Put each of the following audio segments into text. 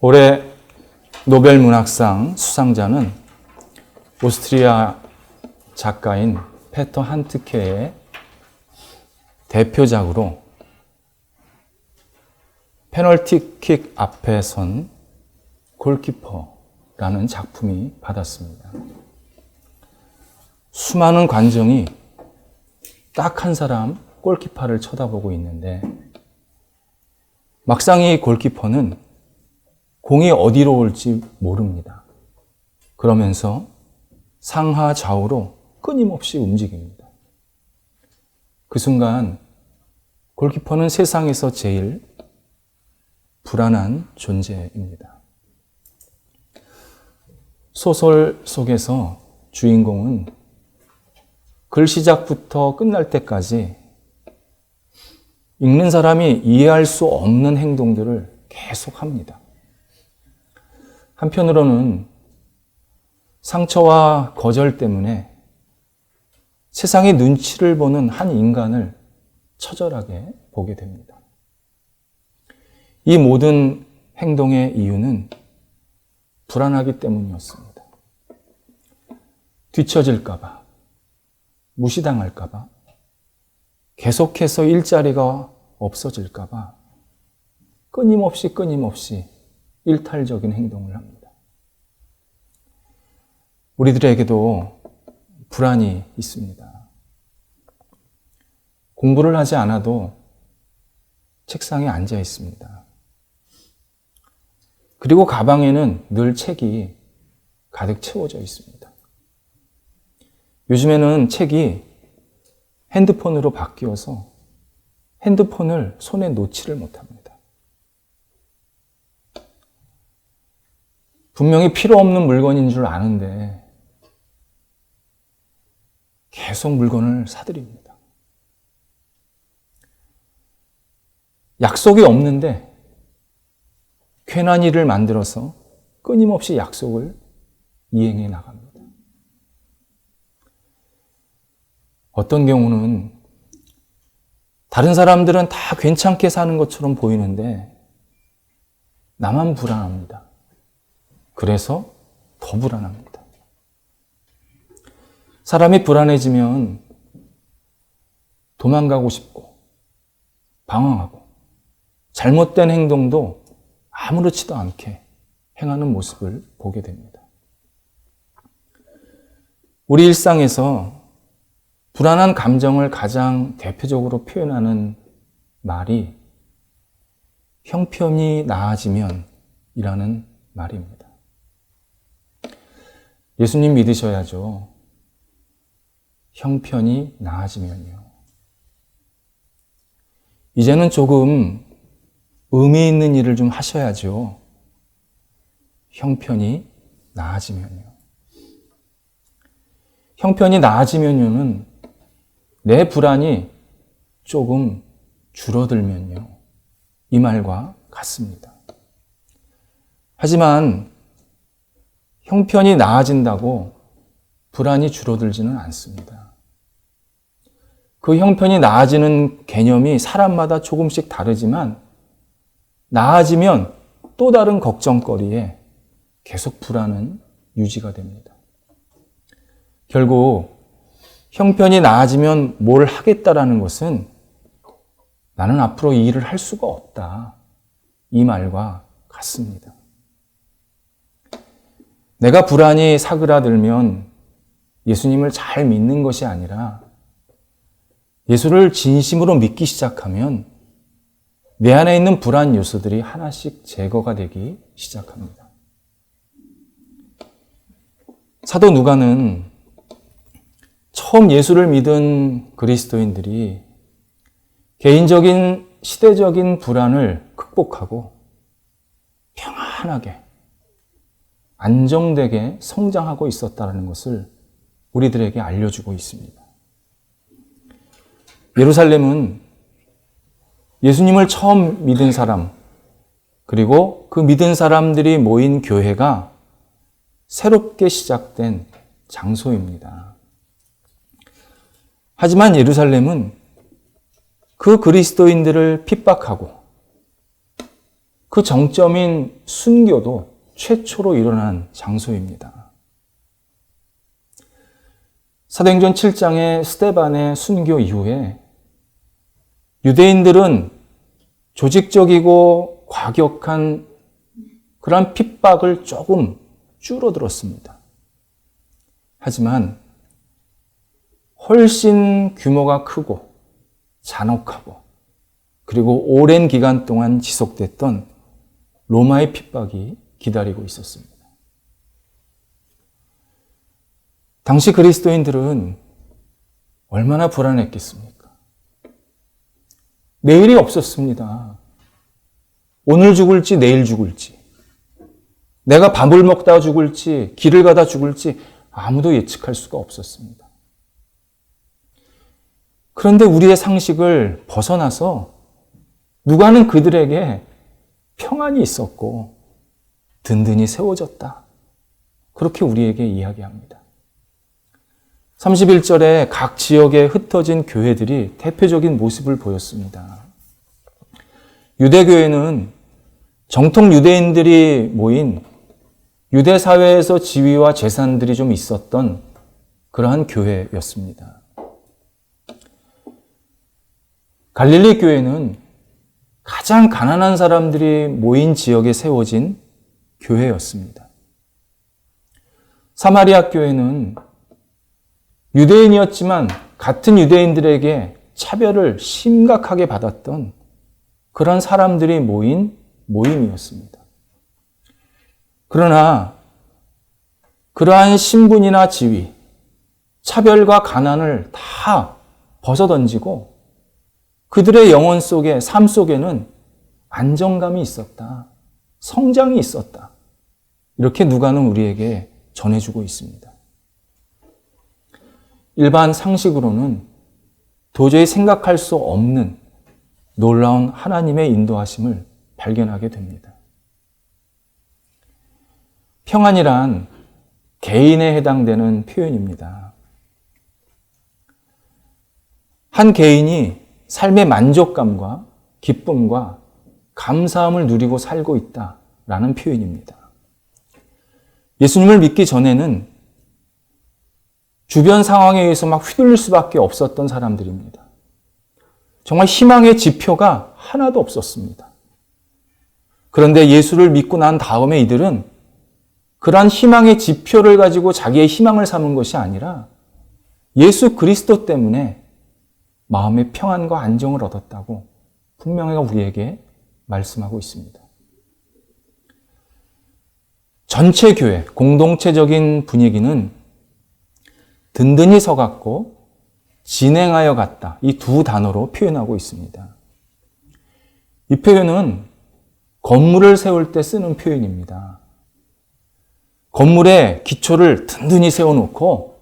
올해 노벨 문학상 수상자는 오스트리아 작가인 페터 한트케의 대표작으로 페널티킥 앞에 선 골키퍼라는 작품이 받았습니다. 수많은 관중이 딱 한 사람 골키퍼를 쳐다보고 있는데 막상 이 골키퍼는 공이 어디로 올지 모릅니다. 그러면서 상하 좌우로 끊임없이 움직입니다. 그 순간 골키퍼는 세상에서 제일 불안한 존재입니다. 소설 속에서 주인공은 글 시작부터 끝날 때까지 읽는 사람이 이해할 수 없는 행동들을 계속합니다. 한편으로는 상처와 거절 때문에 세상의 눈치를 보는 한 인간을 처절하게 보게 됩니다. 이 모든 행동의 이유는 불안하기 때문이었습니다. 뒤처질까봐, 무시당할까봐, 계속해서 일자리가 없어질까봐 끊임없이 일탈적인 행동을 합니다. 우리들에게도 불안이 있습니다. 공부를 하지 않아도 책상에 앉아 있습니다. 그리고 가방에는 늘 책이 가득 채워져 있습니다. 요즘에는 책이 핸드폰으로 바뀌어서 핸드폰을 손에 놓지를 못합니다. 분명히 필요 없는 물건인 줄 아는데 계속 물건을 사들입니다. 약속이 없는데 괜한 일을 만들어서 끊임없이 약속을 이행해 나갑니다. 어떤 경우는 다른 사람들은 다 괜찮게 사는 것처럼 보이는데 나만 불안합니다. 그래서 더 불안합니다. 사람이 불안해지면 도망가고 싶고 방황하고 잘못된 행동도 아무렇지도 않게 행하는 모습을 보게 됩니다. 우리 일상에서 불안한 감정을 가장 대표적으로 표현하는 말이 형편이 나아지면 이라는 말입니다. 예수님 믿으셔야죠. 형편이 나아지면요. 이제는 조금 의미 있는 일을 좀 하셔야죠. 형편이 나아지면요. 형편이 나아지면요는 내 불안이 조금 줄어들면요. 이 말과 같습니다. 하지만 형편이 나아진다고 불안이 줄어들지는 않습니다. 그 형편이 나아지는 개념이 사람마다 조금씩 다르지만 나아지면 또 다른 걱정거리에 계속 불안은 유지가 됩니다. 결국 형편이 나아지면 뭘 하겠다라는 것은 나는 앞으로 이 일을 할 수가 없다. 이 말과 같습니다. 내가 불안이 사그라들면 예수님을 잘 믿는 것이 아니라 예수를 진심으로 믿기 시작하면 내 안에 있는 불안 요소들이 하나씩 제거가 되기 시작합니다. 사도 누가는 처음 예수를 믿은 그리스도인들이 개인적인 시대적인 불안을 극복하고 평안하게 안정되게 성장하고 있었다는 것을 우리들에게 알려주고 있습니다. 예루살렘은 예수님을 처음 믿은 사람, 그리고 그 믿은 사람들이 모인 교회가 새롭게 시작된 장소입니다. 하지만 예루살렘은 그 그리스도인들을 핍박하고 그 정점인 순교도 최초로 일어난 장소입니다. 사도행전 7장의 스데반의 순교 이후에 유대인들은 조직적이고 과격한 그러한 핍박을 조금 줄어들었습니다. 하지만 훨씬 규모가 크고 잔혹하고 그리고 오랜 기간 동안 지속됐던 로마의 핍박이 기다리고 있었습니다. 당시 그리스도인들은 얼마나 불안했겠습니까? 내일이 없었습니다. 오늘 죽을지 내일 죽을지, 내가 밥을 먹다 죽을지 길을 가다 죽을지 아무도 예측할 수가 없었습니다. 그런데 우리의 상식을 벗어나서 누가는 그들에게 평안이 있었고 든든히 세워졌다. 그렇게 우리에게 이야기합니다. 31절에 각 지역에 흩어진 교회들이 대표적인 모습을 보였습니다. 유대교회는 정통 유대인들이 모인 유대 사회에서 지위와 재산들이 좀 있었던 그러한 교회였습니다. 갈릴리 교회는 가장 가난한 사람들이 모인 지역에 세워진 교회였습니다. 사마리아 교회는 유대인이었지만 같은 유대인들에게 차별을 심각하게 받았던 그런 사람들이 모인 모임이었습니다. 그러나 그러한 신분이나 지위, 차별과 가난을 다 벗어던지고 그들의 영혼 속에, 삶 속에는 안정감이 있었다. 성장이 있었다. 이렇게 누가는 우리에게 전해주고 있습니다. 일반 상식으로는 도저히 생각할 수 없는 놀라운 하나님의 인도하심을 발견하게 됩니다. 평안이란 개인에 해당되는 표현입니다. 한 개인이 삶의 만족감과 기쁨과 감사함을 누리고 살고 있다라는 표현입니다. 예수님을 믿기 전에는 주변 상황에 의해서 막 휘둘릴 수밖에 없었던 사람들입니다. 정말 희망의 지표가 하나도 없었습니다. 그런데 예수를 믿고 난 다음에 이들은 그러한 희망의 지표를 가지고 자기의 희망을 삼은 것이 아니라 예수 그리스도 때문에 마음의 평안과 안정을 얻었다고 분명히 우리에게 말씀하고 있습니다. 전체 교회, 공동체적인 분위기는 든든히 서갔고 진행하여 갔다. 이 두 단어로 표현하고 있습니다. 이 표현은 건물을 세울 때 쓰는 표현입니다. 건물의 기초를 든든히 세워놓고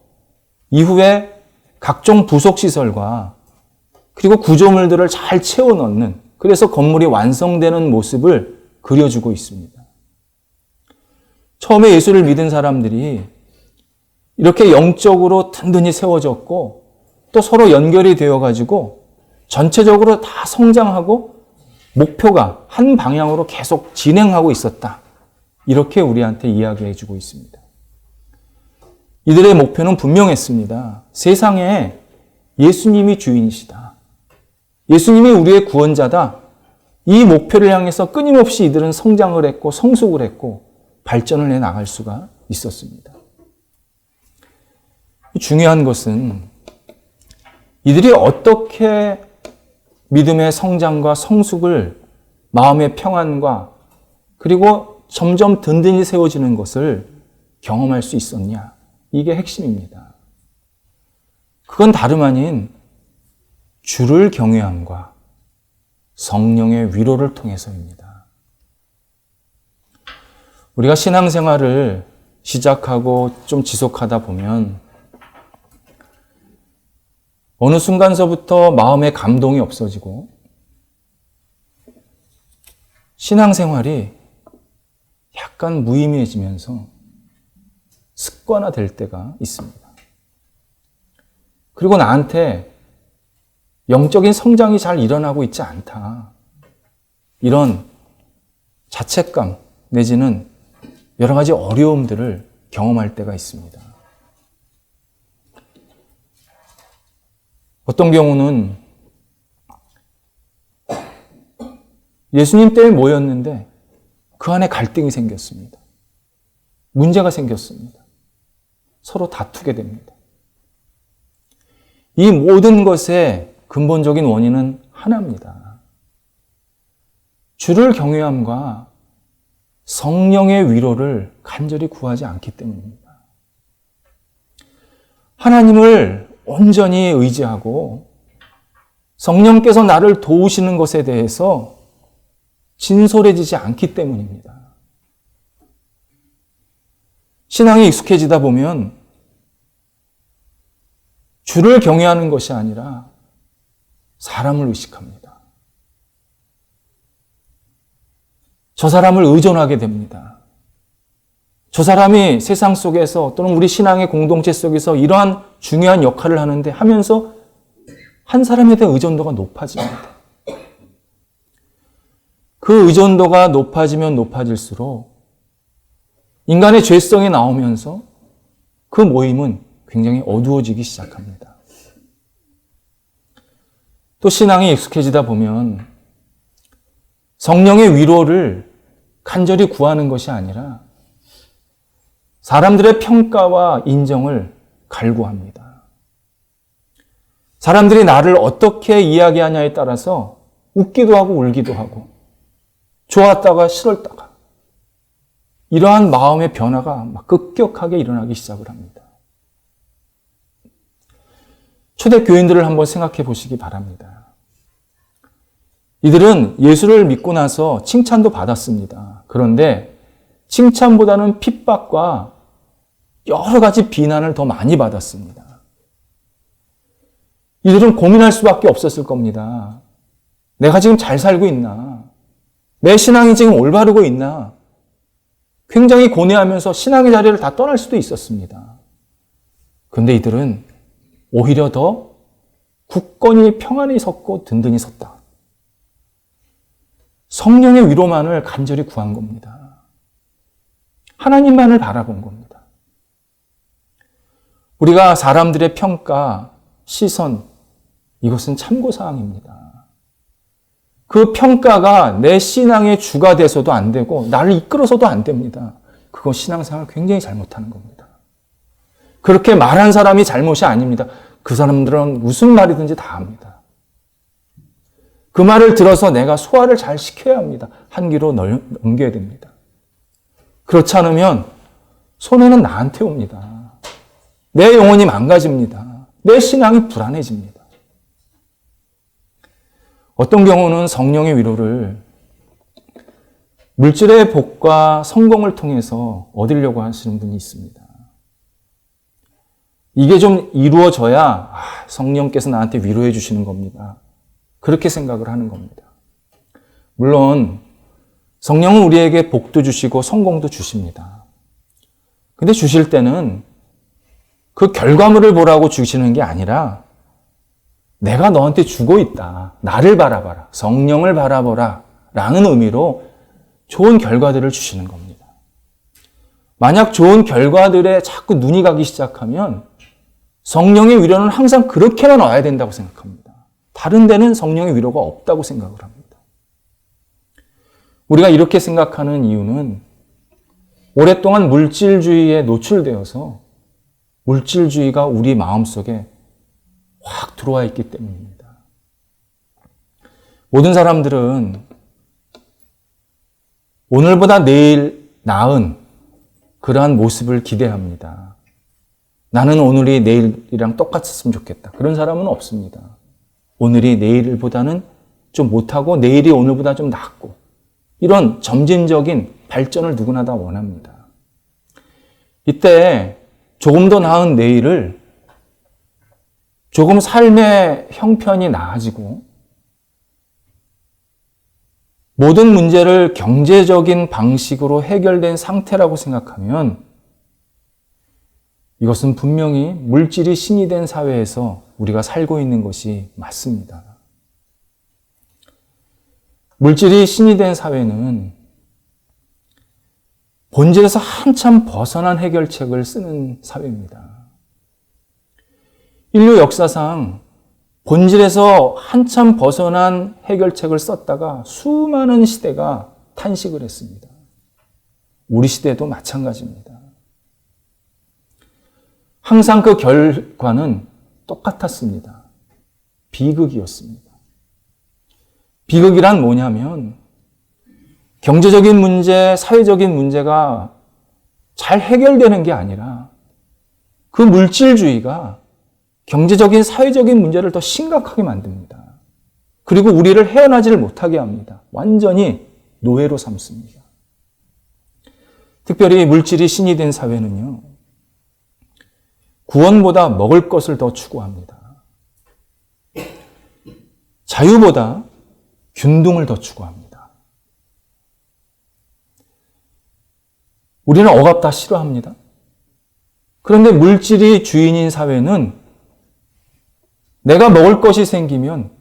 이후에 각종 부속시설과 그리고 구조물들을 잘 채워넣는, 그래서 건물이 완성되는 모습을 그려주고 있습니다. 처음에 예수를 믿은 사람들이 이렇게 영적으로 든든히 세워졌고 또 서로 연결이 되어가지고 전체적으로 다 성장하고 목표가 한 방향으로 계속 진행하고 있었다. 이렇게 우리한테 이야기해 주고 있습니다. 이들의 목표는 분명했습니다. 세상에 예수님이 주인이시다. 예수님이 우리의 구원자다. 이 목표를 향해서 끊임없이 이들은 성장을 했고 성숙을 했고 발전을 해 나갈 수가 있었습니다. 중요한 것은 이들이 어떻게 믿음의 성장과 성숙을, 마음의 평안과 그리고 점점 든든히 세워지는 것을 경험할 수 있었냐. 이게 핵심입니다. 그건 다름 아닌 주를 경외함과 성령의 위로를 통해서입니다. 우리가 신앙생활을 시작하고 좀 지속하다 보면 어느 순간서부터 마음의 감동이 없어지고 신앙생활이 약간 무의미해지면서 습관화될 때가 있습니다. 그리고 나한테 영적인 성장이 잘 일어나고 있지 않다. 이런 자책감 내지는 여러 가지 어려움들을 경험할 때가 있습니다. 어떤 경우는 예수님 때에 모였는데 그 안에 갈등이 생겼습니다. 문제가 생겼습니다. 서로 다투게 됩니다. 이 모든 것의 근본적인 원인은 하나입니다. 주를 경외함과 성령의 위로를 간절히 구하지 않기 때문입니다. 하나님을 온전히 의지하고 성령께서 나를 도우시는 것에 대해서 진솔해지지 않기 때문입니다. 신앙에 익숙해지다 보면 주를 경외하는 것이 아니라 사람을 의식합니다. 저 사람을 의존하게 됩니다. 저 사람이 세상 속에서 또는 우리 신앙의 공동체 속에서 이러한 중요한 역할을 하면서 한 사람에 대한 의존도가 높아집니다. 그 의존도가 높아지면 높아질수록 인간의 죄성이 나오면서 그 모임은 굉장히 어두워지기 시작합니다. 또 신앙이 익숙해지다 보면 성령의 위로를 간절히 구하는 것이 아니라 사람들의 평가와 인정을 갈구합니다. 사람들이 나를 어떻게 이야기하냐에 따라서 웃기도 하고 울기도 하고 좋았다가 싫었다가 이러한 마음의 변화가 막 급격하게 일어나기 시작을 합니다. 초대 교인들을 한번 생각해 보시기 바랍니다. 이들은 예수를 믿고 나서 칭찬도 받았습니다. 그런데 칭찬보다는 핍박과 여러 가지 비난을 더 많이 받았습니다. 이들은 고민할 수밖에 없었을 겁니다. 내가 지금 잘 살고 있나? 내 신앙이 지금 올바르고 있나? 굉장히 고뇌하면서 신앙의 자리를 다 떠날 수도 있었습니다. 그런데 이들은 오히려 더 굳건히 평안히 섰고 든든히 섰다. 성령의 위로만을 간절히 구한 겁니다. 하나님만을 바라본 겁니다. 우리가 사람들의 평가, 시선, 이것은 참고사항입니다. 그 평가가 내 신앙의 주가 돼서도 안 되고 나를 이끌어서도 안 됩니다. 그건 신앙생활을 굉장히 잘못하는 겁니다. 그렇게 말한 사람이 잘못이 아닙니다. 그 사람들은 무슨 말이든지 다 합니다. 그 말을 들어서 내가 소화를 잘 시켜야 합니다. 한 귀로 넘겨야 됩니다. 그렇지 않으면 손해는 나한테 옵니다. 내 영혼이 망가집니다. 내 신앙이 불안해집니다. 어떤 경우는 성령의 위로를 물질의 복과 성공을 통해서 얻으려고 하시는 분이 있습니다. 이게 좀 이루어져야 성령께서 나한테 위로해 주시는 겁니다. 그렇게 생각을 하는 겁니다. 물론 성령은 우리에게 복도 주시고 성공도 주십니다. 근데 주실 때는 그 결과물을 보라고 주시는 게 아니라 내가 너한테 주고 있다. 나를 바라봐라. 성령을 바라보라. 라는 의미로 좋은 결과들을 주시는 겁니다. 만약 좋은 결과들에 자꾸 눈이 가기 시작하면 성령의 위로는 항상 그렇게만 와야 된다고 생각합니다. 다른 데는 성령의 위로가 없다고 생각을 합니다. 우리가 이렇게 생각하는 이유는 오랫동안 물질주의에 노출되어서 물질주의가 우리 마음속에 확 들어와 있기 때문입니다. 모든 사람들은 오늘보다 내일 나은 그러한 모습을 기대합니다. 나는 오늘이 내일이랑 똑같았으면 좋겠다. 그런 사람은 없습니다. 오늘이 내일보다는 좀 못하고 내일이 오늘보다 좀 낫고 이런 점진적인 발전을 누구나 다 원합니다. 이때 조금 더 나은 내일을 조금 삶의 형편이 나아지고 모든 문제를 경제적인 방식으로 해결된 상태라고 생각하면 이것은 분명히 물질이 신이 된 사회에서 우리가 살고 있는 것이 맞습니다. 물질이 신이 된 사회는 본질에서 한참 벗어난 해결책을 쓰는 사회입니다. 인류 역사상 본질에서 한참 벗어난 해결책을 썼다가 수많은 시대가 탄식을 했습니다. 우리 시대도 마찬가지입니다. 항상 그 결과는 똑같았습니다. 비극이었습니다. 비극이란 뭐냐면 경제적인 문제, 사회적인 문제가 잘 해결되는 게 아니라 그 물질주의가 경제적인, 사회적인 문제를 더 심각하게 만듭니다. 그리고 우리를 헤어나지를 못하게 합니다. 완전히 노예로 삼습니다. 특별히 물질이 신이 된 사회는요, 구원보다 먹을 것을 더 추구합니다. 자유보다 균등을 더 추구합니다. 우리는 억압 싫어합니다. 그런데 물질이 주인인 사회는 내가 먹을 것이 생기면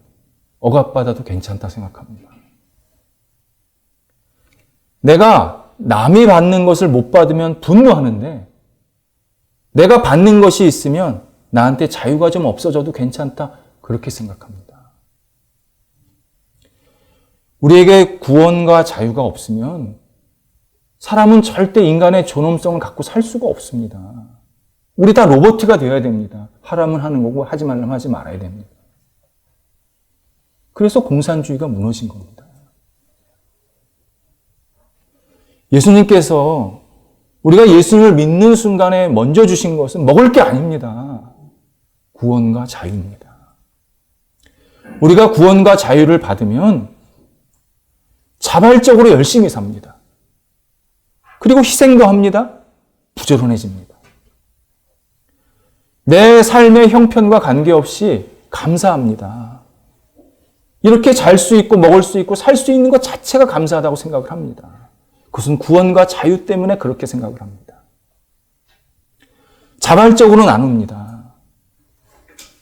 억압받아도 괜찮다 생각합니다. 내가 남이 받는 것을 못 받으면 분노하는데 내가 받는 것이 있으면 나한테 자유가 좀 없어져도 괜찮다 그렇게 생각합니다. 우리에게 구원과 자유가 없으면 사람은 절대 인간의 존엄성을 갖고 살 수가 없습니다. 우리 다 로봇가 되어야 됩니다. 하라면 하는 거고 하지 말라면 하지 말아야 됩니다. 그래서 공산주의가 무너진 겁니다. 예수님께서 우리가 예수님을 믿는 순간에 먼저 주신 것은 먹을 게 아닙니다. 구원과 자유입니다. 우리가 구원과 자유를 받으면 자발적으로 열심히 삽니다. 그리고 희생도 합니다. 부지런해집니다. 내 삶의 형편과 관계없이 감사합니다. 이렇게 잘 수 있고 먹을 수 있고 살 수 있는 것 자체가 감사하다고 생각을 합니다. 그것은 구원과 자유 때문에 그렇게 생각을 합니다. 자발적으로 나눕니다.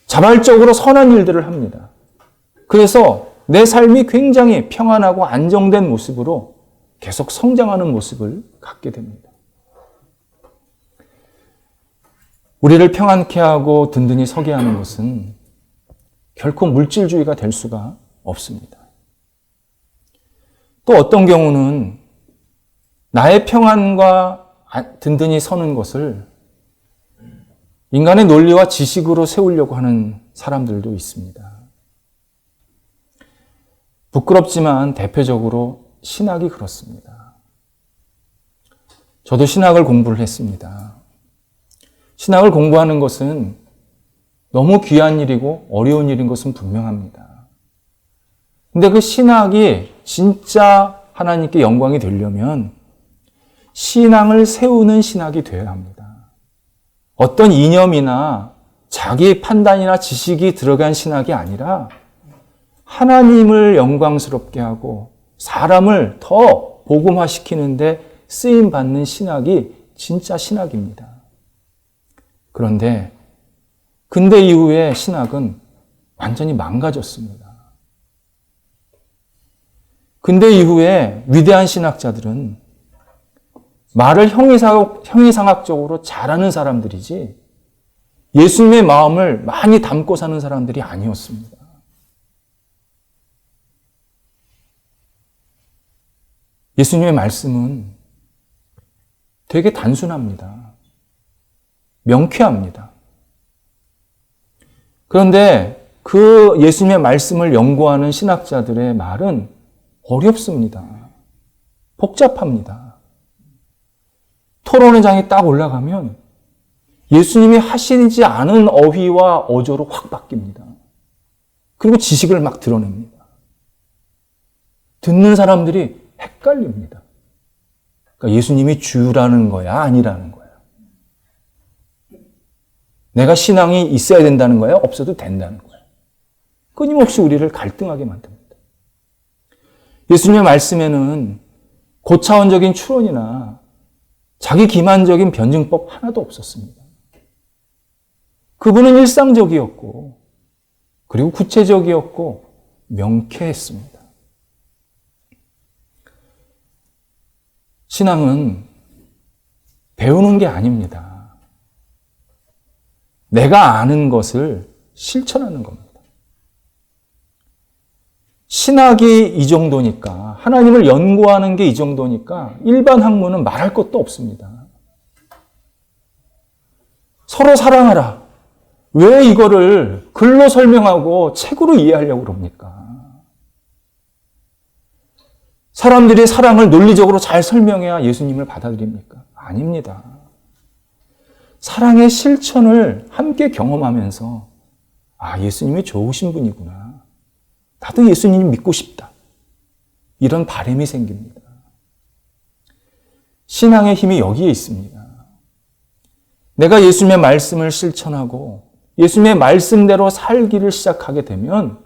자발적으로 선한 일들을 합니다. 그래서 내 삶이 굉장히 평안하고 안정된 모습으로 계속 성장하는 모습을 갖게 됩니다. 우리를 평안케 하고 든든히 서게 하는 것은 결코 물질주의가 될 수가 없습니다. 또 어떤 경우는 나의 평안과 든든히 서는 것을 인간의 논리와 지식으로 세우려고 하는 사람들도 있습니다. 부끄럽지만 대표적으로 신학이 그렇습니다. 저도 신학을 공부를 했습니다. 신학을 공부하는 것은 너무 귀한 일이고 어려운 일인 것은 분명합니다. 근데 그 신학이 진짜 하나님께 영광이 되려면 신앙을 세우는 신학이 되어야 합니다. 어떤 이념이나 자기 판단이나 지식이 들어간 신학이 아니라 하나님을 영광스럽게 하고 사람을 더 복음화시키는데 쓰임받는 신학이 진짜 신학입니다. 그런데 근대 이후의 신학은 완전히 망가졌습니다. 근대 이후에 위대한 신학자들은 말을 형이상학적으로 잘하는 사람들이지 예수님의 마음을 많이 담고 사는 사람들이 아니었습니다. 예수님의 말씀은 되게 단순합니다. 명쾌합니다. 그런데 그 예수님의 말씀을 연구하는 신학자들의 말은 어렵습니다. 복잡합니다. 토론의 장에 딱 올라가면 예수님이 하시지 않은 어휘와 어조로 확 바뀝니다. 그리고 지식을 막 드러냅니다. 듣는 사람들이 헷갈립니다. 그러니까 예수님이 주라는 거야, 아니라는 거야. 내가 신앙이 있어야 된다는 거야, 없어도 된다는 거야. 끊임없이 우리를 갈등하게 만듭니다. 예수님의 말씀에는 고차원적인 추론이나 자기 기만적인 변증법 하나도 없었습니다. 그분은 일상적이었고, 그리고 구체적이었고, 명쾌했습니다. 신앙은 배우는 게 아닙니다. 내가 아는 것을 실천하는 겁니다. 신학이 이 정도니까, 하나님을 연구하는 게 이 정도니까 일반 학문은 말할 것도 없습니다. 서로 사랑하라. 왜 이거를 글로 설명하고 책으로 이해하려고 그럽니까? 사람들이 사랑을 논리적으로 잘 설명해야 예수님을 받아들입니까? 아닙니다. 사랑의 실천을 함께 경험하면서 예수님이 좋으신 분이구나. 나도 예수님 믿고 싶다. 이런 바람이 생깁니다. 신앙의 힘이 여기에 있습니다. 내가 예수님의 말씀을 실천하고 예수님의 말씀대로 살기를 시작하게 되면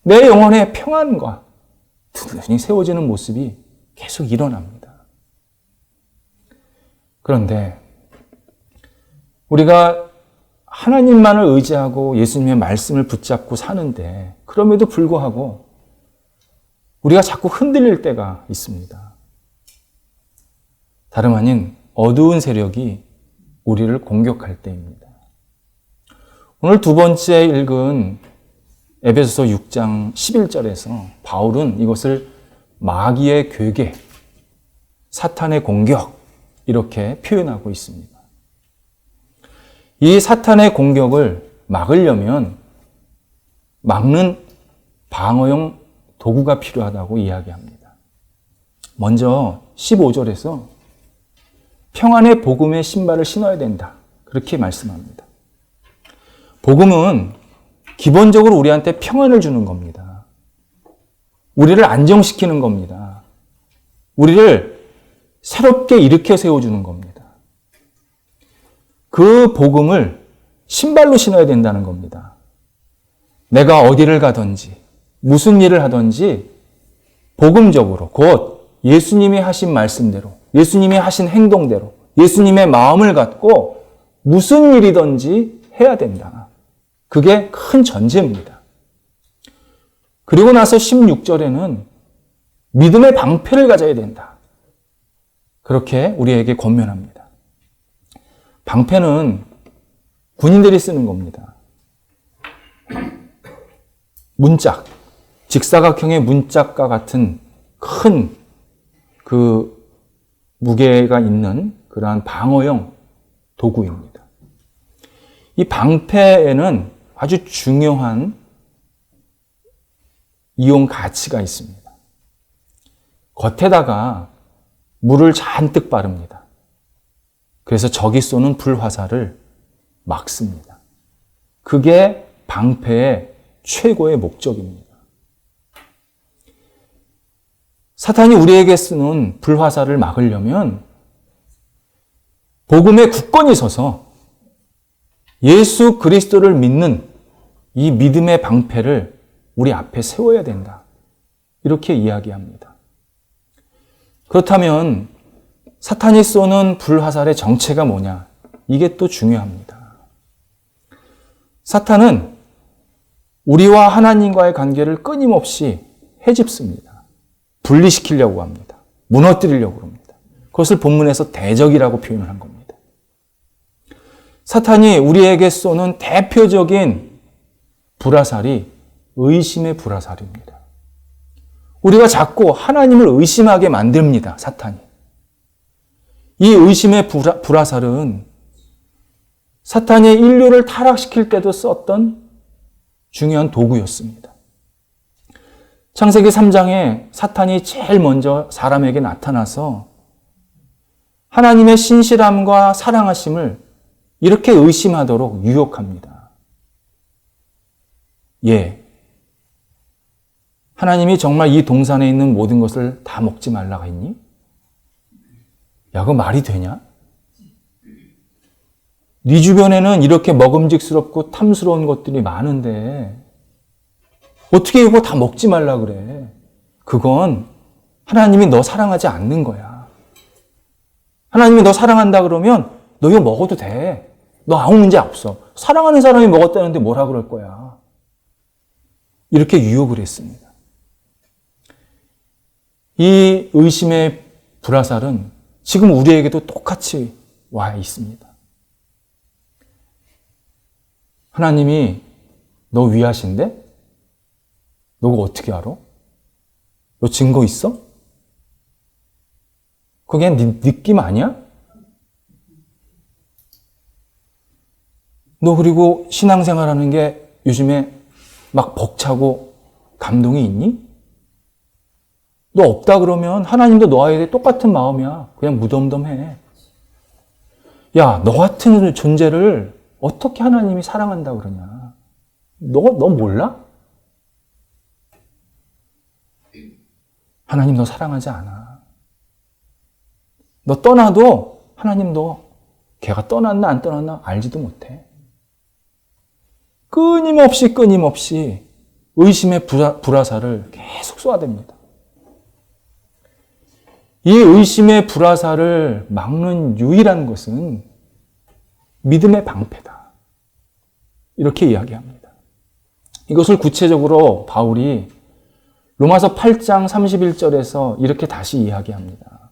내 영혼의 평안과 든든히 세워지는 모습이 계속 일어납니다. 그런데 우리가 하나님만을 의지하고 예수님의 말씀을 붙잡고 사는데 그럼에도 불구하고 우리가 자꾸 흔들릴 때가 있습니다. 다름 아닌 어두운 세력이 우리를 공격할 때입니다. 오늘 두 번째 읽은 에베소서 6장 11절에서 바울은 이것을 마귀의 괴계, 사탄의 공격 이렇게 표현하고 있습니다. 이 사탄의 공격을 막으려면 막는 방어용 도구가 필요하다고 이야기합니다. 먼저 15절에서 평안의 복음의 신발을 신어야 된다. 그렇게 말씀합니다. 복음은 기본적으로 우리한테 평안을 주는 겁니다. 우리를 안정시키는 겁니다. 우리를 새롭게 일으켜 세워주는 겁니다. 그 복음을 신발로 신어야 된다는 겁니다. 내가 어디를 가든지 무슨 일을 하든지 복음적으로 곧 예수님이 하신 말씀대로 예수님이 하신 행동대로 예수님의 마음을 갖고 무슨 일이든지 해야 된다. 그게 큰 전제입니다. 그리고 나서 16절에는 믿음의 방패를 가져야 된다. 그렇게 우리에게 권면합니다. 방패는 군인들이 쓰는 겁니다. 문짝, 직사각형의 문짝과 같은 큰 그 무게가 있는 그러한 방어용 도구입니다. 이 방패에는 아주 중요한 이용 가치가 있습니다. 겉에다가 물을 잔뜩 바릅니다. 그래서 적이 쏘는 불화살을 막습니다. 그게 방패의 최고의 목적입니다. 사탄이 우리에게 쓰는 불화살을 막으려면 복음에 굳건히 서서 예수 그리스도를 믿는 이 믿음의 방패를 우리 앞에 세워야 된다. 이렇게 이야기합니다. 그렇다면 사탄이 쏘는 불화살의 정체가 뭐냐? 이게 또 중요합니다. 사탄은 우리와 하나님과의 관계를 끊임없이 헤집습니다. 분리시키려고 합니다. 무너뜨리려고 합니다. 그것을 본문에서 대적이라고 표현을 한 겁니다. 사탄이 우리에게 쏘는 대표적인 불화살이 의심의 불화살입니다. 우리가 자꾸 하나님을 의심하게 만듭니다. 사탄이. 이 의심의 불화살은 사탄이 인류를 타락시킬 때도 썼던 중요한 도구였습니다. 창세기 3장에 사탄이 제일 먼저 사람에게 나타나서 하나님의 신실함과 사랑하심을 이렇게 의심하도록 유혹합니다. 하나님이 정말 이 동산에 있는 모든 것을 다 먹지 말라고 했니? 야, 그거 말이 되냐? 네 주변에는 이렇게 먹음직스럽고 탐스러운 것들이 많은데 어떻게 이거 다 먹지 말라 그래? 그건 하나님이 너 사랑하지 않는 거야. 하나님이 너 사랑한다 그러면 너 이거 먹어도 돼. 너 아무 문제 없어. 사랑하는 사람이 먹었다는데 뭐라 그럴 거야. 이렇게 유혹을 했습니다. 이 의심의 불화살은 지금 우리에게도 똑같이 와 있습니다. 하나님이 너 위하신데? 너가 어떻게 알아? 너 증거 있어? 그게 네 느낌 아니야? 너 그리고 신앙생활하는 게 요즘에 막 벅차고 감동이 있니? 너 없다 그러면 하나님도 너와의 똑같은 마음이야. 그냥 무덤덤해. 야, 너 같은 존재를 어떻게 하나님이 사랑한다 그러냐? 너 몰라? 하나님 너 사랑하지 않아. 너 떠나도 하나님 너 걔가 떠났나 안 떠났나 알지도 못해. 끊임없이 의심의 불화살을 계속 쏘아댑니다. 이 의심의 불화살을 막는 유일한 것은 믿음의 방패다. 이렇게 이야기합니다. 이것을 구체적으로 바울이 로마서 8장 31절에서 이렇게 다시 이야기합니다.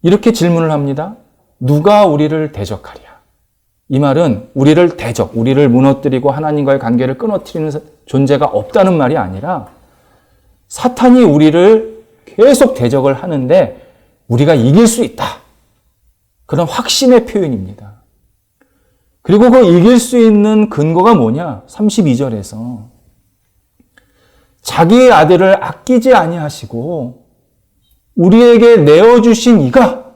이렇게 질문을 합니다. 누가 우리를 대적하랴? 이 말은 우리를 우리를 무너뜨리고 하나님과의 관계를 끊어뜨리는 존재가 없다는 말이 아니라 사탄이 우리를 계속 대적을 하는데 우리가 이길 수 있다. 그런 확신의 표현입니다. 그리고 그 이길 수 있는 근거가 뭐냐? 32절에서 자기의 아들을 아끼지 아니하시고 우리에게 내어주신 이가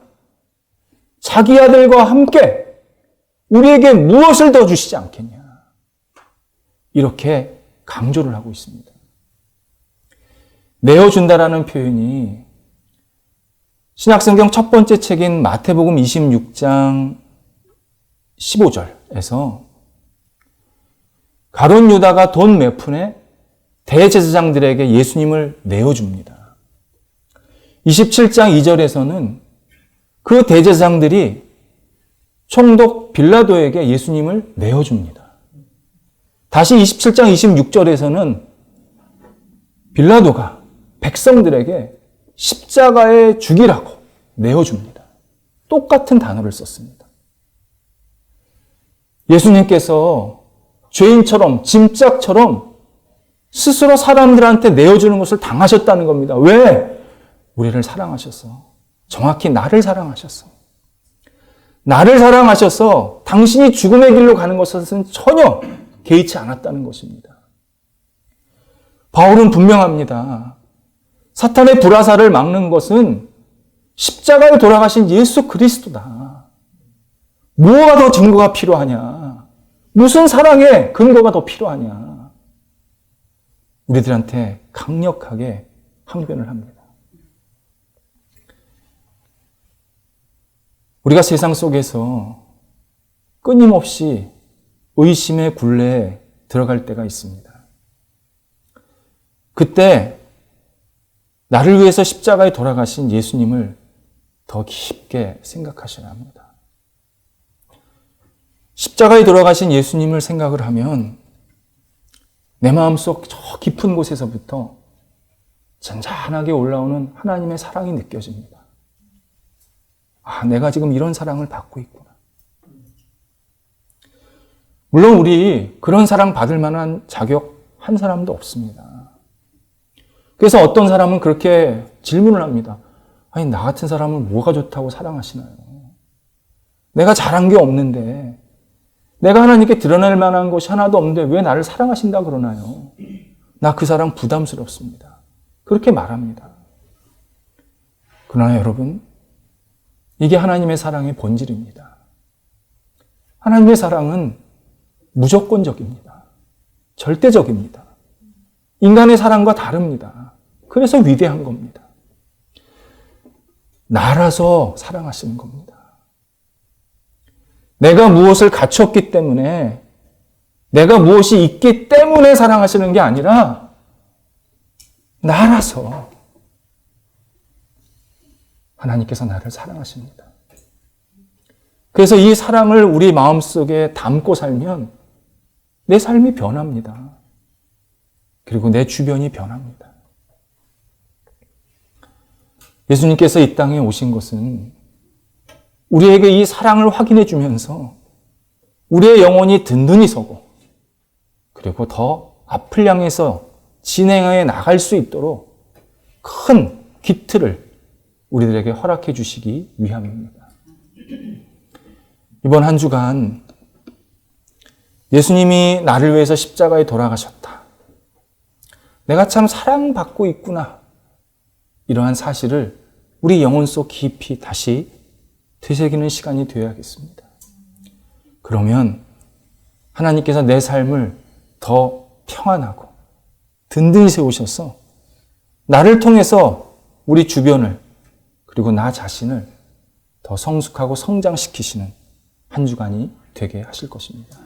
자기 아들과 함께 우리에게 무엇을 더 주시지 않겠냐. 이렇게 강조를 하고 있습니다. 내어준다라는 표현이 신약성경 첫 번째 책인 마태복음 26장 15절에서 가룟 유다가 돈 몇 푼에 대제사장들에게 예수님을 내어줍니다. 27장 2절에서는 그 대제사장들이 총독 빌라도에게 예수님을 내어줍니다. 다시 27장 26절에서는 빌라도가 백성들에게 십자가에 죽이라고 내어줍니다. 똑같은 단어를 썼습니다. 예수님께서 죄인처럼 짐짝처럼 스스로 사람들한테 내어주는 것을 당하셨다는 겁니다. 왜? 우리를 사랑하셔서. 정확히 나를 사랑하셔서. 나를 사랑하셔서 당신이 죽음의 길로 가는 것은 전혀 개의치 않았다는 것입니다. 바울은 분명합니다. 사탄의 불화살을 막는 것은 십자가에 돌아가신 예수 그리스도다. 무엇가 더 증거가 필요하냐? 무슨 사랑의 근거가 더 필요하냐? 우리들한테 강력하게 항변을 합니다. 우리가 세상 속에서 끊임없이 의심의 굴레에 들어갈 때가 있습니다. 그때 나를 위해서 십자가에 돌아가신 예수님을 더 깊게 생각하셔야 합니다. 십자가에 돌아가신 예수님을 생각을 하면 내 마음속 저 깊은 곳에서부터 잔잔하게 올라오는 하나님의 사랑이 느껴집니다. 아, 내가 지금 이런 사랑을 받고 있구나. 물론 우리 그런 사랑 받을 만한 자격 한 사람도 없습니다. 그래서 어떤 사람은 그렇게 질문을 합니다. 아니, 나 같은 사람을 뭐가 좋다고 사랑하시나요? 내가 잘한 게 없는데, 내가 하나님께 드러낼 만한 것이 하나도 없는데 왜 나를 사랑하신다 그러나요? 나 그 사랑 부담스럽습니다. 그렇게 말합니다. 그러나 여러분, 이게 하나님의 사랑의 본질입니다. 하나님의 사랑은 무조건적입니다. 절대적입니다. 인간의 사랑과 다릅니다. 그래서 위대한 겁니다. 나라서 사랑하시는 겁니다. 내가 무엇을 갖췄기 때문에, 내가 무엇이 있기 때문에 사랑하시는 게 아니라 나라서 하나님께서 나를 사랑하십니다. 그래서 이 사랑을 우리 마음속에 담고 살면 내 삶이 변합니다. 그리고 내 주변이 변합니다. 예수님께서 이 땅에 오신 것은 우리에게 이 사랑을 확인해 주면서 우리의 영혼이 든든히 서고 그리고 더 앞을 향해서 진행해 나갈 수 있도록 큰 기틀을 우리들에게 허락해 주시기 위함입니다. 이번 한 주간 예수님이 나를 위해서 십자가에 돌아가셨다. 내가 참 사랑받고 있구나. 이러한 사실을 우리 영혼 속 깊이 다시 되새기는 시간이 되어야겠습니다. 그러면 하나님께서 내 삶을 더 평안하고 든든히 세우셔서 나를 통해서 우리 주변을 그리고 나 자신을 더 성숙하고 성장시키시는 한 주간이 되게 하실 것입니다.